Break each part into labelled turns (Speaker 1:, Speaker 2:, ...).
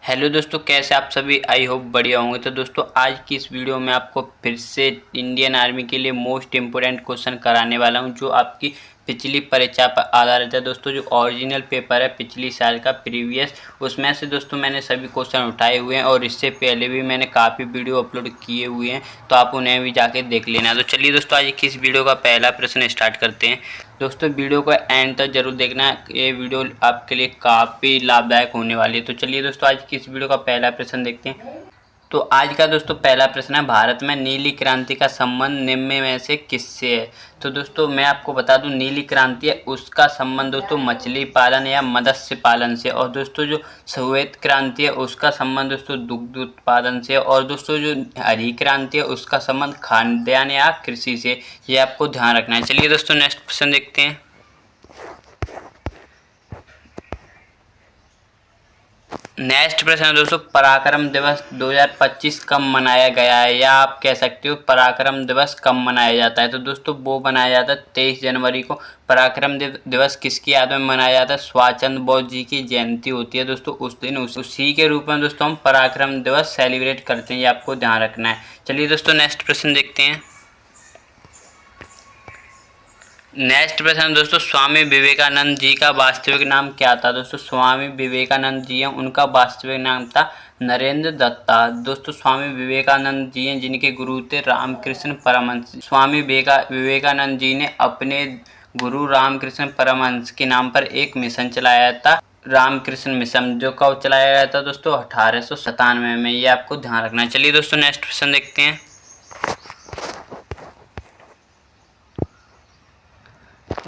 Speaker 1: Hello दोस्तों, कैसे आप सभी। आई होप बढ़िया होंगे। तो दोस्तों आज की इस वीडियो में आपको फिर से इंडियन आर्मी के लिए मोस्ट इम्पोर्टेंट क्वेश्चन कराने वाला हूं, जो आपकी पिछली परीक्षा पर आधारित है। दोस्तों जो ओरिजिनल पेपर है पिछली साल का प्रीवियस, उसमें से दोस्तों मैंने सभी क्वेश्चन उठाए हुए हैं और इससे पहले भी मैंने काफ़ी वीडियो अपलोड किए हुए हैं, तो आप उन्हें भी जाके देख लेना। तो चलिए दोस्तों आज की इस वीडियो का पहला प्रश्न स्टार्ट करते हैं। दोस्तों वीडियो को एंड तक जरूर देखना, ये वीडियो आपके लिए काफ़ी लाभदायक होने वाली है। तो चलिए दोस्तों आज की इस वीडियो का पहला प्रश्न देखते हैं। तो आज का दोस्तों पहला प्रश्न है, भारत में नीली क्रांति का संबंध निम्न में से किससे है। तो दोस्तों मैं आपको बता दूं, नीली क्रांति है उसका संबंध दोस्तों मछली पालन या मत्स्य पालन से, और दोस्तों जो श्वेत क्रांति है उसका संबंध दोस्तों दुग्ध उत्पादन से, और दोस्तों जो हरी क्रांति है उसका संबंध खाद्यान्न या कृषि से। ये आपको ध्यान रखना है। चलिए दोस्तों नेक्स्ट प्रश्न देखते हैं। नेक्स्ट प्रश्न है दोस्तों, पराक्रम दिवस 2025 कब मनाया गया है, या आप कह सकते हो पराक्रम दिवस कब मनाया जाता है। तो दोस्तों वो मनाया जाता है 23 जनवरी को। पराक्रम दिवस किसकी याद में मनाया जाता है, सुभाष चंद्र बोस जी की जयंती होती है दोस्तों उस दिन, उसी के रूप में दोस्तों हम पराक्रम दिवस सेलिब्रेट करते हैं। ये आपको ध्यान रखना है। चलिए दोस्तों नेक्स्ट प्रश्न देखते हैं। नेक्स्ट प्रश्न दोस्तों, स्वामी विवेकानंद जी का वास्तविक नाम क्या था। दोस्तों स्वामी विवेकानंद जी हैं, उनका वास्तविक नाम था नरेंद्र दत्ता। दोस्तों स्वामी विवेकानंद जी हैं जिनके गुरु थे रामकृष्ण परमहंस। स्वामी विवेकानंद जी ने अपने गुरु रामकृष्ण परमहंस के नाम पर एक मिशन चलाया था, रामकृष्ण मिशन, जो कब चलाया गया था दोस्तों 1897 में। ये आपको ध्यान रखना है। चलिए दोस्तों नेक्स्ट प्रश्न देखते हैं।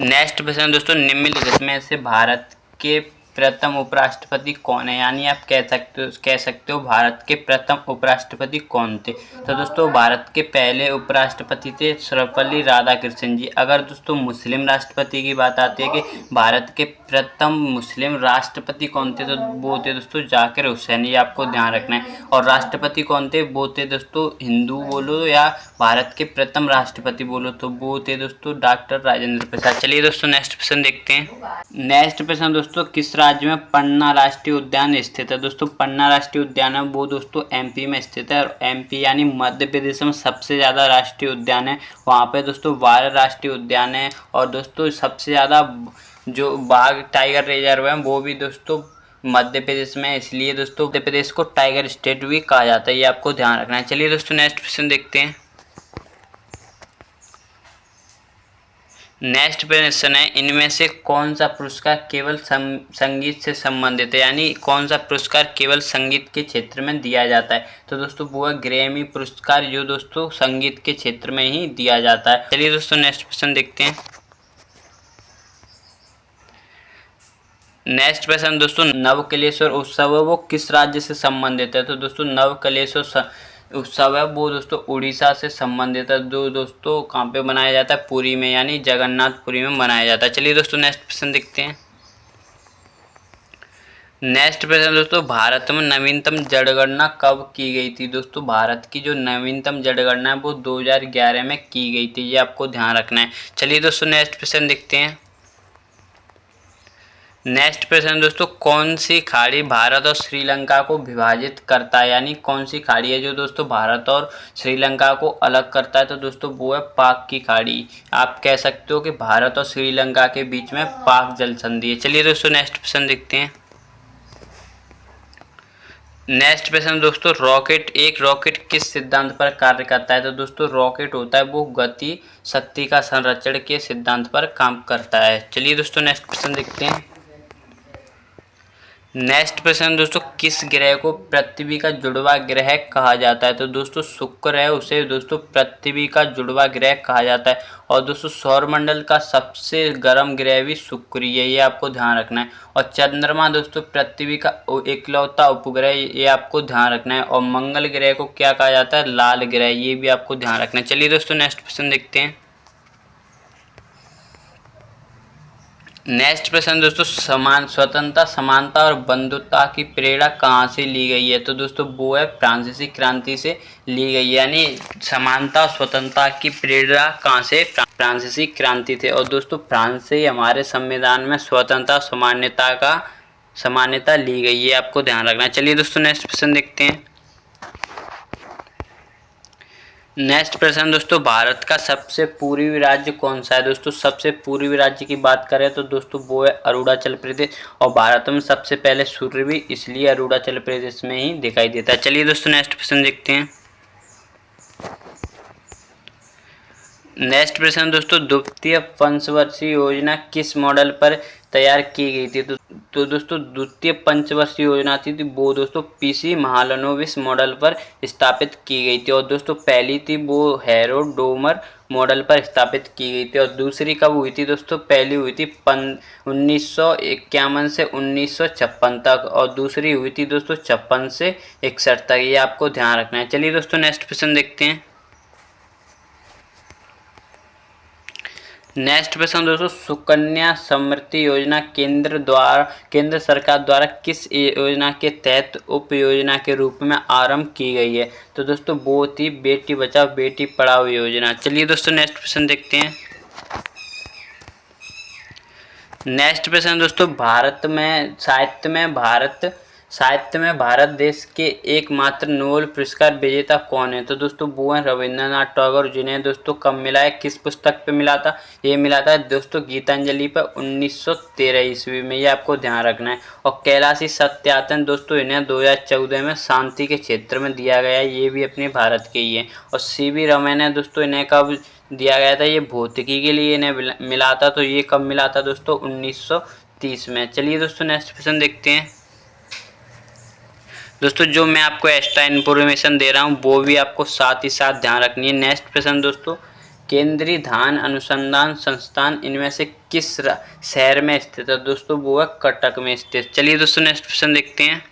Speaker 1: नेक्स्ट प्रश्न दोस्तों, निम्नलिखित में से भारत के प्रथम उपराष्ट्रपति कौन है, यानी आप कह सकते हो भारत के प्रथम उपराष्ट्रपति कौन थे। तो दोस्तों भारत के पहले उपराष्ट्रपति थे सर्वपल्ली राधाकृष्णन जी। अगर दोस्तों मुस्लिम राष्ट्रपति की बात आती है कि भारत के प्रथम मुस्लिम राष्ट्रपति कौन थे, तो वो थे दोस्तों जाकिर हुसैन। ये आपको ध्यान रखना है। और राष्ट्रपति कौन थे, वो थे दोस्तों, हिंदू बोलो या भारत के प्रथम राष्ट्रपति बोलो, तो वो थे दोस्तों डॉक्टर राजेंद्र प्रसाद। चलिए दोस्तों नेक्स्ट प्रश्न देखते हैं। नेक्स्ट प्रश्न दोस्तों, किस राज्य में पन्ना राष्ट्रीय उद्यान स्थित है। दोस्तों पन्ना राष्ट्रीय उद्यान है वो दोस्तों एमपी में स्थित है, और एमपी यानी मध्य प्रदेश में सबसे ज़्यादा राष्ट्रीय उद्यान है। वहाँ पे दोस्तों 12 राष्ट्रीय उद्यान है, और दोस्तों सबसे ज़्यादा जो बाघ टाइगर रिजर्व है वो भी दोस्तों मध्य प्रदेश में, इसलिए दोस्तों मध्य प्रदेश को टाइगर स्टेट भी कहा जाता है। ये आपको ध्यान रखना है। चलिए दोस्तों नेक्स्ट प्रश्न देखते हैं। नेक्स्ट प्रश्न है, इनमें से कौन सा पुरस्कार केवल संगीत से संबंधित है, यानी कौन सा पुरस्कार केवल संगीत के क्षेत्र में दिया जाता है। तो दोस्तों वो है ग्रैमी पुरस्कार, जो दोस्तों संगीत के क्षेत्र में ही दिया जाता है। चलिए दोस्तों नेक्स्ट प्रश्न देखते हैं। नेक्स्ट प्रश्न दोस्तों, नवकलेश्वर उत्सव है वो किस राज्य से संबंधित है। तो दोस्तों नवकलेश्वर उत्सव है वो दोस्तों उड़ीसा से संबंधित है, जो दोस्तों कहाँ पे मनाया जाता है, पुरी में, यानी जगन्नाथपुरी में मनाया जाता है। चलिए दोस्तों नेक्स्ट प्रश्न देखते हैं। नेक्स्ट प्रश्न दोस्तों, भारत में नवीनतम जनगणना कब की गई थी। दोस्तों भारत की जो नवीनतम जनगणना है वो 2011 में की गई थी। ये आपको ध्यान रखना है। चलिए दोस्तों नेक्स्ट प्रश्न देखते हैं। नेक्स्ट प्रश्न दोस्तों, कौन सी खाड़ी भारत और श्रीलंका को विभाजित करता है, यानी कौन सी खाड़ी है जो दोस्तों भारत और श्रीलंका को अलग करता है। तो दोस्तों वो है पाक की खाड़ी। आप कह सकते हो कि भारत और श्रीलंका के बीच में पाक जल संधि है। चलिए दोस्तों नेक्स्ट प्रश्न देखते हैं। नेक्स्ट प्रश्न दोस्तों, रॉकेट किस सिद्धांत पर कार्य करता है। तो दोस्तों रॉकेट होता है वो गति शक्ति का संरक्षण के सिद्धांत पर काम करता है। चलिए दोस्तों नेक्स्ट प्रश्न देखते हैं। नेक्स्ट प्रश्न दोस्तों, किस ग्रह को पृथ्वी का जुड़वा ग्रह कहा जाता है। तो दोस्तों शुक्र है उसे दोस्तों पृथ्वी का जुड़वा ग्रह कहा जाता है, और दोस्तों सौरमंडल का सबसे गर्म ग्रह भी शुक्र ही है। ये आपको ध्यान रखना है। और चंद्रमा दोस्तों पृथ्वी का इकलौता उपग्रह, ये आपको ध्यान रखना है। और मंगल ग्रह को क्या कहा जाता है, लाल ग्रह, ये भी आपको ध्यान रखना है। चलिए दोस्तों नेक्स्ट प्रश्न देखते हैं। नेक्स्ट प्रश्न दोस्तों, स्वतंत्रता समानता और बंधुता की प्रेरणा कहाँ से ली गई है। तो दोस्तों वो है फ्रांसीसी क्रांति से ली गई, यानी समानता और स्वतंत्रता की प्रेरणा कहाँ से, फ्रांसीसी क्रांति थे। और दोस्तों फ्रांस से ही हमारे संविधान में स्वतंत्रता समानता का समानता ली गई है, आपको ध्यान रखना है। चलिए दोस्तों नेक्स्ट प्रश्न देखते हैं। नेक्स्ट प्रश्न दोस्तों, भारत का सबसे पूर्वी राज्य कौन सा है? दोस्तों सबसे पूर्वी राज्य की बात करें तो दोस्तों वो है अरुणाचल प्रदेश, और भारत में सबसे पहले सूर्य भी इसलिए अरुणाचल प्रदेश में ही दिखाई देता है। चलिए दोस्तों नेक्स्ट प्रश्न देखते हैं। नेक्स्ट प्रश्न दोस्तों, द्वितीय पंचवर्षीय योजना किस मॉडल पर तैयार की गई थी? तो दोस्तों द्वितीय पंचवर्षीय योजना थी वो दोस्तों पीसी महालनोबिस मॉडल पर स्थापित की गई थी, और दोस्तों पहली थी वो हैरो डोमर मॉडल पर स्थापित की गई थी, और दूसरी कब हुई थी दोस्तों? पहली हुई थी 1951 से 1956 तक, और दूसरी हुई थी दोस्तों 56 से 61 तक। ये आपको ध्यान रखना है। चलिए दोस्तों नेक्स्ट प्रश्न देखते हैं। नेक्स्ट प्रश्न दोस्तों, सुकन्या समृद्धि योजना केंद्र सरकार द्वारा किस योजना के तहत उप योजना के रूप में आरंभ की गई है? तो दोस्तों वो थी बेटी बचाओ बेटी पढ़ाओ योजना। चलिए दोस्तों नेक्स्ट प्रश्न देखते हैं। नेक्स्ट प्रश्न दोस्तों, साहित्य में भारत देश के एकमात्र नोबेल पुरस्कार विजेता कौन है? तो दोस्तों वो है रविंद्रनाथ टैगोर, जिन्हें दोस्तों कब मिला है, किस पुस्तक पे मिला था? ये मिला था दोस्तों गीतांजलि पर 1913 ईस्वी में। ये आपको ध्यान रखना है। और कैलाशी सत्यार्थन दोस्तों इन्हें 2014 में शांति के क्षेत्र में दिया गया है, ये भी अपने भारत के ही है। और सीवी रमन है दोस्तों, इन्हें कब दिया गया था? ये भौतिकी के लिए इन्हें मिला था, तो ये कब मिला था दोस्तों? 1930 में। चलिए दोस्तों नेक्स्ट क्वेश्चन देखते हैं। दोस्तों जो मैं आपको एक्स्ट्रा इन्फॉर्मेशन दे रहा हूँ वो भी आपको साथ ही साथ ध्यान रखनी है। नेक्स्ट प्रश्न दोस्तों, केंद्रीय धान अनुसंधान संस्थान इनमें से किस शहर में स्थित है? दोस्तों वो है कटक में स्थित। चलिए दोस्तों नेक्स्ट प्रश्न देखते हैं।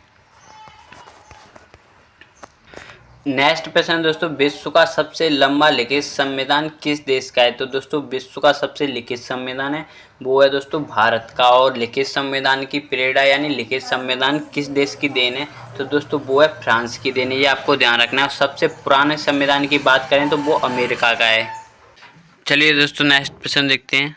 Speaker 1: नेक्स्ट प्रश्न दोस्तों, विश्व का सबसे लंबा लिखित संविधान किस देश का है? तो दोस्तों विश्व का सबसे लिखित संविधान है वो है दोस्तों भारत का। और लिखित संविधान की प्रेरणा यानी लिखित संविधान किस देश की देन है? तो दोस्तों वो है फ्रांस की देन है, ये आपको ध्यान रखना है। सबसे पुराने संविधान की बात करें तो वो अमेरिका का है। चलिए दोस्तों नेक्स्ट प्रश्न देखते हैं।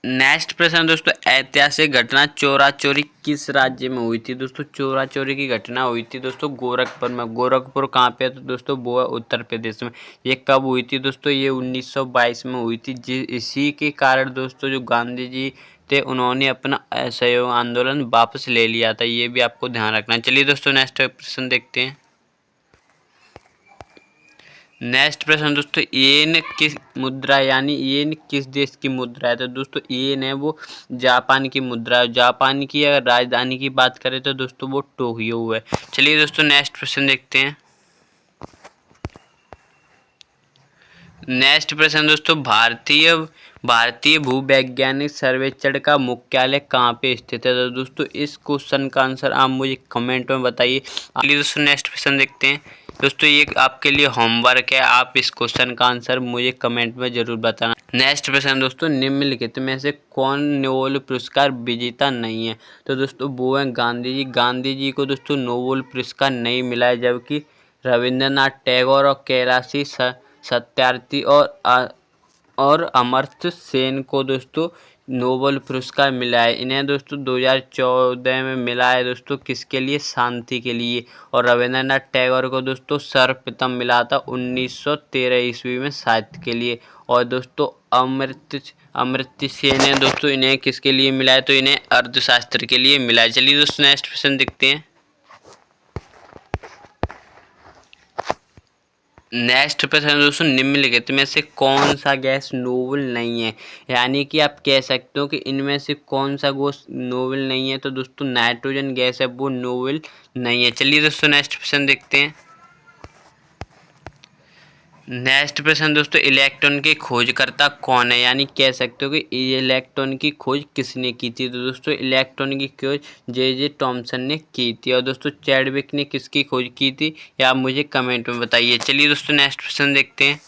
Speaker 1: नेक्स्ट प्रश्न दोस्तों, ऐतिहासिक घटना चोरा चोरी किस राज्य में हुई थी? दोस्तों चोरा चोरी की घटना हुई थी दोस्तों गोरखपुर में। गोरखपुर कहाँ पे है? तो दोस्तों वो है उत्तर प्रदेश में। ये कब हुई थी दोस्तों? ये 1922 में हुई थी। इसी के कारण दोस्तों जो गांधी जी थे उन्होंने अपना असहयोग आंदोलन वापस ले लिया था, ये भी आपको ध्यान रखना है। चलिए दोस्तों नेक्स्ट प्रश्न देखते हैं। नेक्स्ट प्रश्न दोस्तों, येन किस मुद्रा यानी येन किस देश की मुद्रा है? तो दोस्तों येन है वो जापान की मुद्रा है। जापान की अगर राजधानी की बात करें तो दोस्तों वो टोक्यो है। चलिए दोस्तों नेक्स्ट प्रश्न देखते हैं। नेक्स्ट प्रश्न दोस्तों, भारतीय भूवैज्ञानिक सर्वेक्षण का मुख्यालय कहाँ पे स्थित है? तो दोस्तों इस क्वेश्चन का आंसर आप मुझे कमेंट में बताइए। चलिए दोस्तों नेक्स्ट प्रश्न देखते हैं। दोस्तों ये आपके लिए होमवर्क है, आप इस क्वेश्चन का आंसर मुझे कमेंट में जरूर बताना। नेक्स्ट प्रश्न दोस्तों, निम्नलिखित में से कौन नोबेल पुरस्कार विजेता नहीं है? तो दोस्तों वो है गांधी जी। गांधी जी को दोस्तों नोबेल पुरस्कार नहीं मिला है, जबकि रविंद्रनाथ टैगोर और कैलाशी सत्यार्थी और अमर्त्य सेन को दोस्तों नोबेल पुरस्कार मिला है। इन्हें दोस्तों 2014 में मिला है दोस्तों किसके लिए? शांति के लिए। और रविंद्रनाथ टैगोर को दोस्तों सर्वप्रथम मिला था 1913 ईस्वी में साहित्य के लिए। और दोस्तों अमर्त्य सेन है दोस्तों, इन्हें किसके लिए मिला है? तो इन्हें अर्थशास्त्र के लिए मिला है। चलिए दोस्तों नेक्स्ट क्वेश्चन देखते हैं। नेक्स्ट प्रश्न दोस्तों, निम्नलिखित में से कौन सा गैस नोबेल नहीं है? यानी कि आप कह सकते हो कि इनमें से कौन सा गैस नोबेल नहीं है? तो दोस्तों नाइट्रोजन गैस है वो नोबेल नहीं है। चलिए दोस्तों नेक्स्ट प्रश्न देखते हैं। नेक्स्ट प्रश्न दोस्तों, इलेक्ट्रॉन के खोजकर्ता कौन है? यानी कह सकते हो कि इलेक्ट्रॉन की खोज किसने की थी? तो दोस्तों इलेक्ट्रॉन की खोज जे थॉमसन ने की थी। और दोस्तों चैडविक ने किसकी खोज की थी? या आप मुझे कमेंट में बताइए। चलिए दोस्तों नेक्स्ट प्रश्न देखते हैं।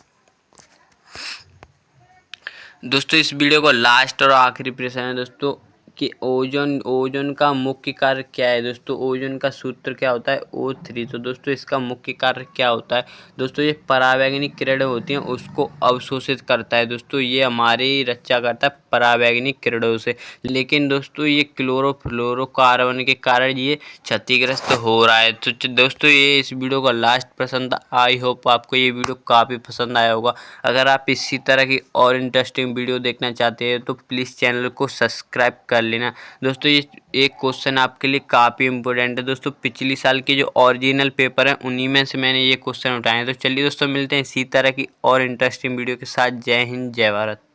Speaker 1: दोस्तों इस वीडियो को लास्ट और आखिरी प्रश्न है दोस्तों, कि ओजोन ओजोन का मुख्य कार्य क्या है दोस्तों। ओजोन का सूत्र क्या होता है O3। तो दोस्तों इसका मुख्य कार्य क्या होता है दोस्तों, ये परावैंगनिक किरणें होती हैं उसको अवशोषित करता है दोस्तों, ये हमारी रक्षा करता है परावैंगनिक किरणों से। लेकिन दोस्तों ये क्लोरोफ्लोरोकार्बन के कारण ये क्षतिग्रस्त हो रहा है। तो दोस्तों ये इस वीडियो का लास्ट पसंद। आई होप आपको ये वीडियो काफ़ी पसंद आया होगा। अगर आप इसी तरह की और इंटरेस्टिंग वीडियो देखना चाहते हैं तो प्लीज़ चैनल को सब्सक्राइब कर लेना। दोस्तों ये एक क्वेश्चन आपके लिए काफ़ी इंपॉर्टेंट है दोस्तों, पिछली साल के जो ओरिजिनल पेपर हैं उन्हीं में से मैंने ये क्वेश्चन उठाए हैं। तो चलिए दोस्तों मिलते हैं इसी तरह की और इंटरेस्टिंग वीडियो के साथ। जय हिंद, जय भारत।